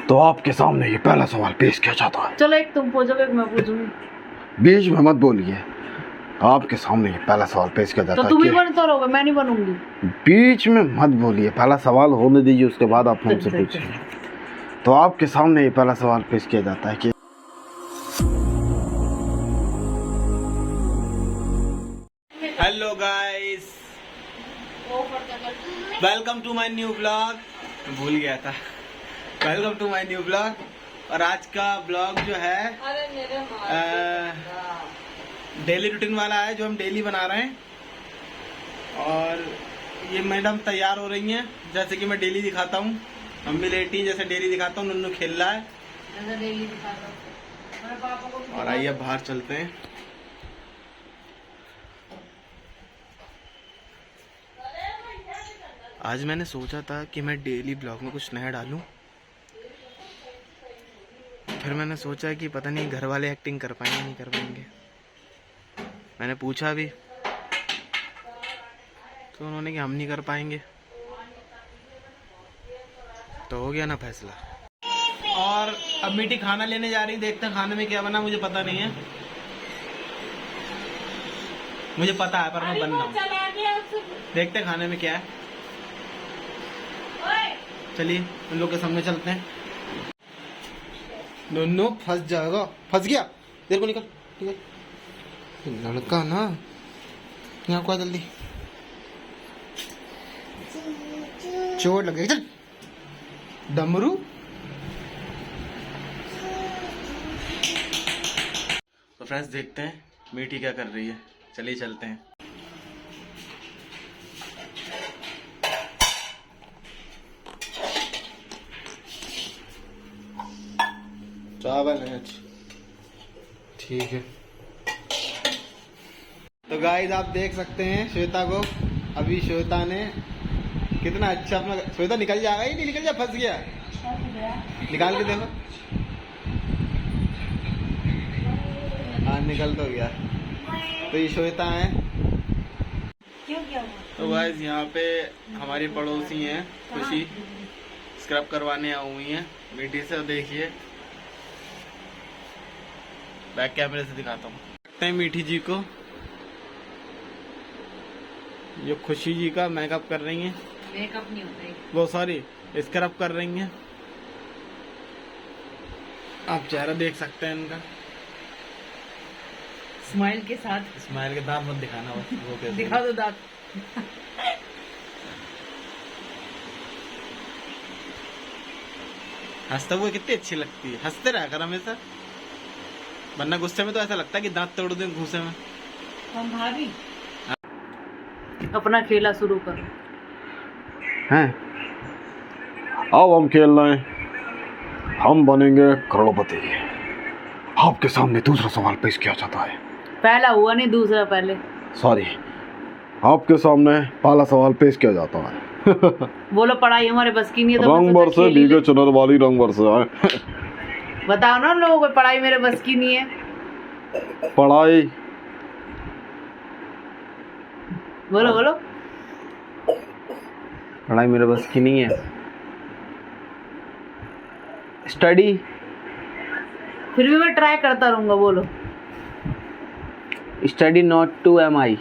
तो आपके सामने ये पहला सवाल पेश किया जाता है। चलो एक तुम पूछोगे एक मैं पूछूंगी। बीच में मत बोलिए। आपके सामने ये पहला सवाल पेश किया जाता तो है। तुम ही बनते रहोगे, मैं नहीं बनूंगी। बीच में मत बोलिए, पहला सवाल होने दीजिए, उसके बाद आप हमसे पूछिए। तो आपके सामने ये पहला सवाल पेश किया जाता है कि hello guys, welcome to my new blog. भूल गया था, welcome to my new blog. और आज का ब्लॉग जो है डेली रूटीन वाला है, जो हम डेली बना रहे हैं। और ये मैडम तैयार हो रही हैं जैसे कि मैं डेली दिखाता हूँ। मम्मी लेटी जैसे डेली दिखाता हूँ, नुन्नू खेल रहा है जैसे डेली दिखाता हूँ। और आइए बाहर चलते हैं। आज मैंने सोचा था कि मैं डेली ब्लॉग में कुछ नया डालूं, फिर मैंने सोचा कि पता नहीं घर वाले एक्टिंग कर पाएंगे नहीं कर पाएंगे। मैंने पूछा भी तो उन्होंने कि हम नहीं कर पाएंगे, तो हो गया ना फैसला। और अब मीठी खाना लेने जा रही, देखते हैं खाने में क्या बना। मुझे पता नहीं है, मुझे पता है पर मैं बन रहा हूँ। देखते हैं खाने में क्या है। चलिए उन लोग के सामने चलते हैं। नुन्नू फंस जाएगा, फंस गया। देर को निकल, ठीक है लड़का ना, यहाँ को आ जल्दी, चोट लग गई। चल डमरू। तो फ्रेंड्स देखते हैं मीठी क्या कर रही है। चलिए चलते हैं। चावल है, ठीक है। तो गाइस आप देख सकते हैं श्वेता को। अभी श्वेता ने कितना अच्छा अपना, श्वेता निकल जाएगा ही नहीं, निकल जा, फंस गया। निकाल के देखो। हाँ निकल तो गया। तो ये श्वेता है। तो गाइस यहाँ पे हमारी पड़ोसी हैं खुशी, स्क्रब करवाने आई हुई हैं मीठी से। देखिए बैक कैमरे से दिखाता हूँ। देखते हैं मीठी जी को, जो खुशी जी का मेकअप कर रही हैं। मेकअप नहीं होता है वो, सॉरी स्क्रब कर रही हैं। आप चेहरा देख सकते हैं इनका, स्माइल के साथ। स्माइल के दांत मत दिखाना, वो कैसे दिखा दो दांत। हंसते हुए कितनी अच्छी लगती है। हंसते रहा कर हमेशा, वरना गुस्से में तो ऐसा लगता है कि दांत तोड़ दें घूसे में। हम भाभी अपना खेला शुरू करो। हैं अब हम खेल रहे हैं, हम बनेंगे करोड़पति। आपके सामने दूसरा सवाल पेश किया जाता है। पहला हुआ नहीं, दूसरा पहले। सॉरी, आपके सामने पहला सवाल पेश किया जाता है। बोलो पढ़ाई हमारे बस की नहीं है तो रंग बरसे भीगे चुनर वाली रंग बरसे। बताओ ना लोगों को, पढ़ाई मेरे बस की नहीं है। पढ़ाई बोलो बोलो। पढ़ाई मेरे बस की नहीं है। स्टडी, फिर भी मैं ट्राई करता रहूंगा। बोलो। Study not to am I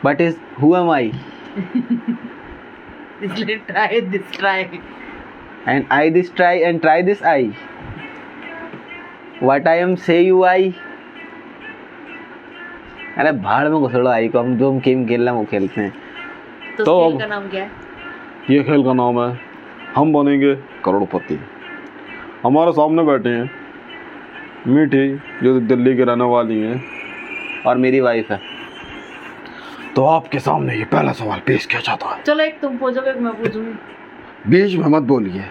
but is who am I, इसलिए try this try and I this try and try this I, what I am say you I. अरे भाड़ में घुसड़ो आई को, हम जो हम गेम खेल रहे हैं वो खेलते हैं। तो खेल का नाम क्या है? ये खेल का नाम है हम बनेंगे करोड़पति। हमारे सामने बैठे हैं मीठी, जो दिल्ली के रहने वाली हैं, और मेरी वाइफ है। तो आपके सामने ये पहला सवाल पेश किया जाता है। चलो एक तुम पूछोगे एक मैं पूछूंगी। बीच में मत बोलिए।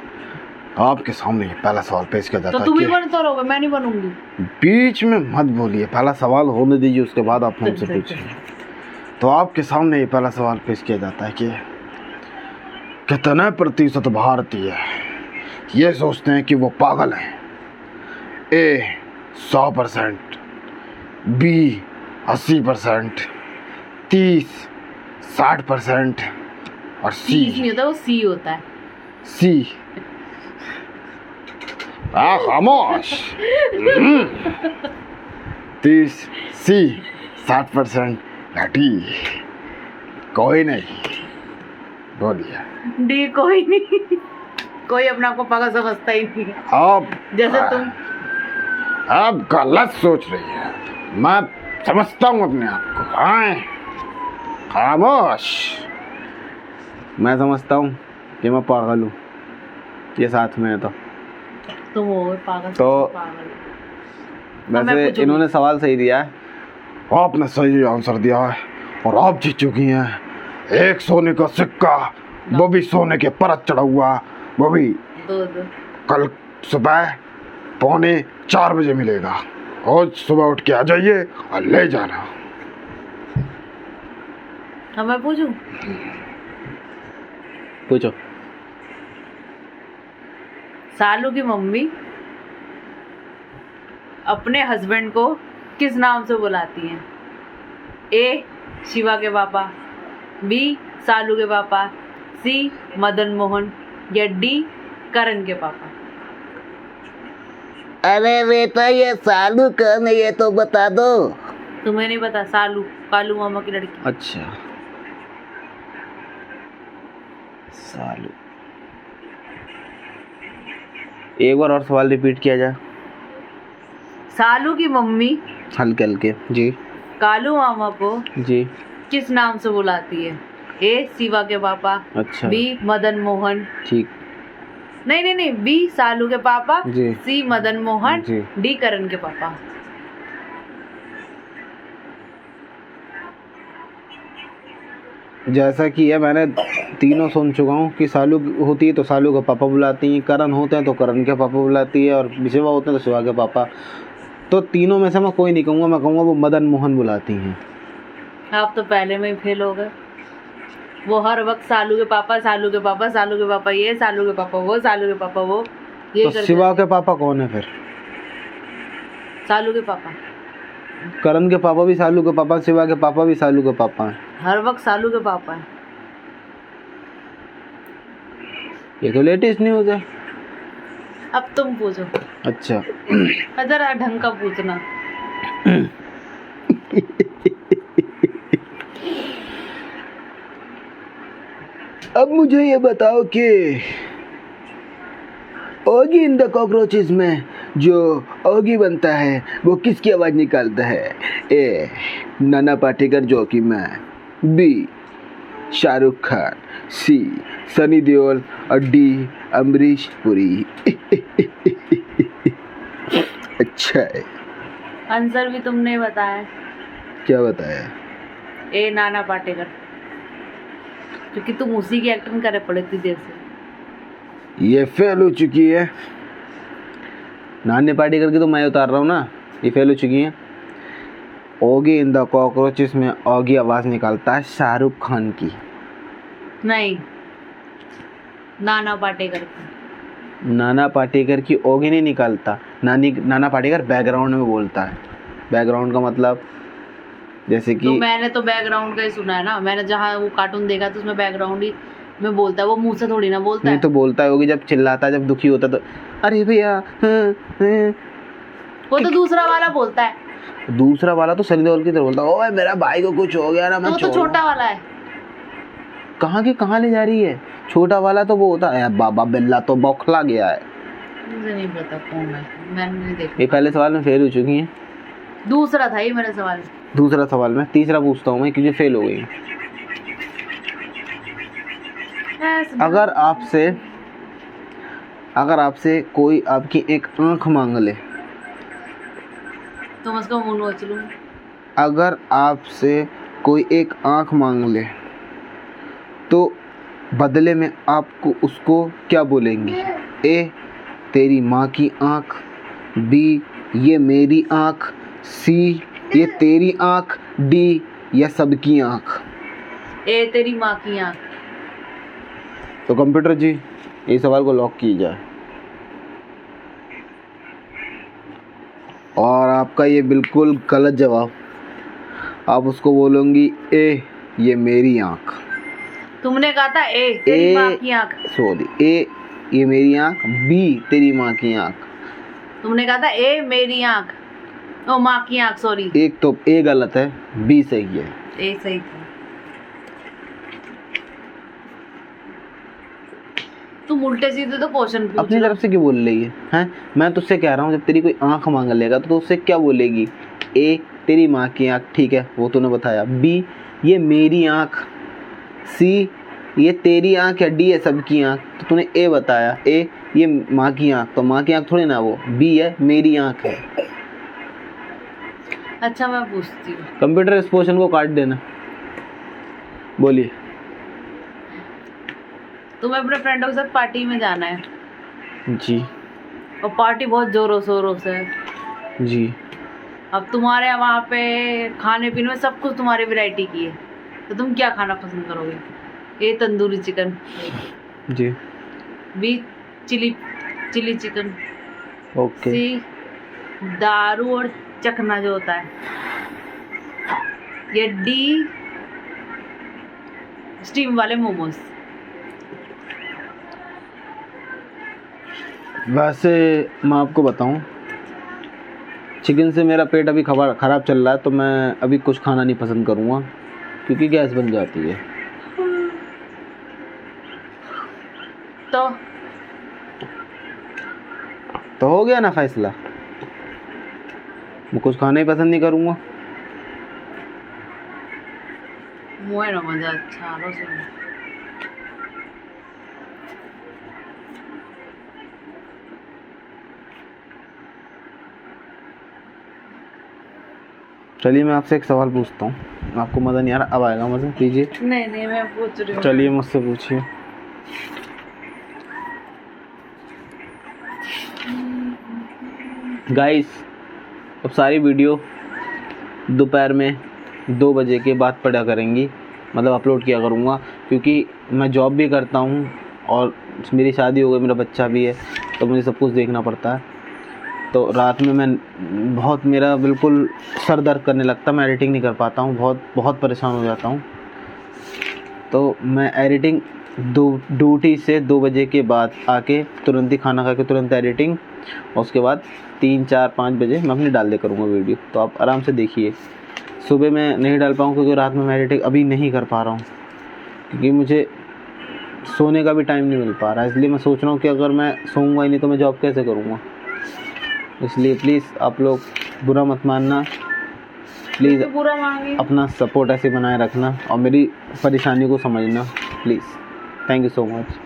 आपके सामने ये पहला सवाल पेश किया जाता तो है। तुम ही बनते रहोगे, मैं नहीं बनूंगी। बीच में मत बोलिए, पहला सवाल होने दीजिए, उसके बाद आप हमसे पूछिए। तो आपके सामने ये पहला सवाल पेश किया जाता है कि कितने प्रतिशत भारतीय ये सोचते हैं कि वो पागल हैं। ए 100%, बी 80%, 30-60% और सी नहीं होता, वो सी होता है। सी खामोश। 30 सी 60% घटी, कोई नहीं। बोलिए। डी कोई नहीं, कोई अपने आप को पागल समझता ही नहीं है। आप जैसे तुम आप गलत सोच रही है, मैं समझता हूँ अपने आप को। हाँ, खामोश। मैं समझता हूँ कि मैं पागल हूँ, ये साथ में है तो तुम हो पागल। तो मैं वैसे पूछूंगी। इन्होंने सवाल सही दिया है, आपने सही आंसर दिया है और आप जीत चुकी हैं एक सोने का सिक्का, वो भी सोने के परत चढ़ा हुआ, वो भी दो कल सुबह 3:45 बजे मिलेगा। और सुबह उठ के आ जाइए और ले जाना। हाँ मैं पूछूं? पूछो। सालू की मम्मी अपने हस्बैंड को किस नाम से बुलाती हैं? ए शिवा के पापा, बी सालू के पापा, सी मदन मोहन या डी करण के पापा। अरे बेटा ये सालू कौन है ये तो बता दो। तुम्हें नहीं पता? सालू, कालू मामा की लड़की। अच्छा, सालू। एक बार और सवाल रिपीट किया जाए। सालू की मम्मी हल्के हल्के जी कालू मामा को जी। किस नाम से बुलाती है? ए शिवा के पापा, अच्छा, बी मदन मोहन, ठीक नहीं, बी सालू के पापा, जी। सी मदन मोहन, जी। डी करण के पापा। जैसा कि है मैंने तीनों सुन चुका हूँ कि सालू होती है तो सालू का पापा बुलाती हैं, करण होते हैं तो करण के पापा बुलाती है, और शिवा होते हैं तो शिवा के पापा। तो तीनों में से मैं कोई नहीं कहूँगा, मैं कहूँगा वो मदन मोहन बुलाती हैं। आप तो पहले में ही फेल हो गए। वो हर वक्त सालू के पापा, सालू के पापा, सालू के पापा ये, सालू के पापा वो, सालू के पापा वो, ये तो करते शिवा के पापा कौन है फिर? सालू के पापा। करण के पापा भी सालू के पापा, शिवा के पापा भी सालू के पापा हैं। हर वक्त सालू के पापा है। ये तो लेटेस्ट न्यूज़ है। अब तुम पूछो। अच्छा, जरा ढंग का पूछना। अब मुझे ये बताओ कि ओगी इन द कॉकरोचेस में जो ओगी बनता है वो किसकी आवाज़ निकालता है? A Nana Patekar jockey man, B Shahrukh Khan, C Sunny Deol और डी अमरीश पुरी। अच्छा है। आंसर भी तुमने बताया। क्या बताया? ए नाना पाटेकर, क्योंकि तुम उसी की एक्टिंग करे पड़े इतनी देर से। ये फेल हो चुकी है। नानी पाटेकर की तो मैं उतार रहा हूँ ना, ये फेल हो चुकी है। ओगी इन द कॉकरोचेस में ओगी आवाज़ निकालता है शाहरुख खान की। नहीं, नाना पाटेकर की। नाना पाटेकर की ओगी नहीं निकालता। नाना पाटेकर बैकग्राउंड में बोलता है। बैकग्राउंड का मतलब जैसे कि तो मैंने तो बैकग्राउंड का ही सुना है ना। मैंने जहाँ वो कार्टून देखा तो उसमें बैकग्राउंड ही में बोलता है, वो मुंह से थोड़ी ना बोलता नहीं है। तो बोलता है होगी, जब चिल्लाता है, जब दुखी होता है तो अरे भैया वो तो दूसरा वाला बोलता है। दूसरा वाला तो सनी देओल की तरह बोलता है, ओए मेरा भाई को कुछ हो गया ना, तो मैं वो तो छोटा वाला है। कहाँ के कहाँ ले जा रही है? छोटा वाला तो वो होता है बाबा बिल्ला तो बौखला गया है। मुझे नहीं पता कौन है, मैंने नहीं देखा। ये पहले सवाल में फेल हो चुकी हैं। दूसरा था ये मेरा सवाल। दूसरा सवाल में, तीसरा पूछता हूँ मैं क्योंकि फेल हो गई हैं। अगर आपसे कोई आपकी एक आंख मांग ले, तो मैं उसका मुंह नोच लूं। अगर आपसे कोई एक आंख मांग ले तो बदले में आपको उसको क्या बोलेंगी? ए तेरी माँ की आंख, बी ये मेरी आंख, सी ये तेरी आंख, डी या सबकी आंख। ए तेरी माँ की आंख। तो कंप्यूटर जी इस सवाल को लॉक की जाए। और आपका ये बिल्कुल गलत जवाब। आप उसको बोलोगी ए ये मेरी आंख। तुमने कहा था ए तेरी माँ की आंख। सॉरी, ए ये मेरी आंख, बी तेरी माँ की आंख, तुमने कहा था ए मेरी आंख, ओ माँ की आंख, सॉरी। एक तो ए गलत है, बी सही है। ए सही था। तुम उल्टे सीधे तो क्वेश्चन पूछ अपनी रहे हो। तरफ से क्यों बोल रही है हैं? मैं तुझसे कह रहा हूँ, जब तेरी कोई आंख मांग लेगा तो उससे क्या बोलेगी? ए तेरी माँ की आंख, ठीक है वो तूने बताया। बी ये मेरी आंख। सी ये तेरी आंख या डी है सबकी आंख, तो तूने ए बताया। ए ये माँ की आंख, तो माँ की आंख थोड़ी ना वो, बी है मेरी आंख है। अच्छा मैं पूछती हूँ, कंप्यूटर इस पोर्शन को काट देना। बोलिए। तुम्हें अपने फ्रेंडों के साथ पार्टी में जाना है जी और पार्टी बहुत जोरों शोरों से है। जी अब तुम्हारे वहाँ पे खाने पीने में सब कुछ तुम्हारी वैरायटी की है, तो तुम क्या खाना पसंद करोगे? ए तंदूरी चिकन, जी B chilli chicken, okay. C दारू और चखना जो होता है, या डी स्टीम वाले मोमोज। वैसे मैं आपको बताऊं, चिकन से मेरा पेट अभी ख़राब चल रहा है, तो मैं अभी कुछ खाना नहीं पसंद करूँगा क्योंकि गैस बन जाती है। तो हो गया ना फैसला, मैं कुछ खाना ही पसंद नहीं करूँगा। मुझे ना मजा अच्छा आ रहा सुन। चलिए मैं आपसे एक सवाल पूछता हूँ, आपको मज़ा नहीं आ रहा, अब आएगा मज़ा, कीजिए। नहीं नहीं मैं पूछ रही हूँ। चलिए मुझसे पूछिए। गाइस अब सारी वीडियो दोपहर में 2 बजे के बाद पड़ा करेंगी, मतलब अपलोड किया करूँगा, क्योंकि मैं जॉब भी करता हूँ और मेरी शादी हो गई, मेरा बच्चा भी है, तो मुझे सब कुछ देखना पड़ता है। तो रात में मैं बहुत, मेरा बिल्कुल सर दर्द करने लगता, मैं एडिटिंग नहीं कर पाता हूँ, बहुत परेशान हो जाता हूँ। तो मैं एडिटिंग ड्यूटी से 2 बजे के बाद आके तुरंत ही खाना खा के तुरंत एडिटिंग, और उसके बाद 3, 4, 5 बजे मैं अपनी डाल दे करूँगा वीडियो। तो आप आराम से देखिए। सुबह मैं नहीं डाल पाऊँ क्योंकि रात में मैं एडिटिंग अभी नहीं कर पा रहा हूँ, क्योंकि मुझे सोने का भी टाइम नहीं मिल पा रहा है। इसलिए मैं सोच रहा हूँ कि अगर मैं सोऊंगा ही नहीं तो मैं जॉब कैसे करूँगा। इसलिए प्लीज़ आप लोग बुरा मत मानना, प्लीज़ तो पूरा मांगे। अपना सपोर्ट ऐसे बनाए रखना और मेरी परेशानी को समझना please. Thank you so much.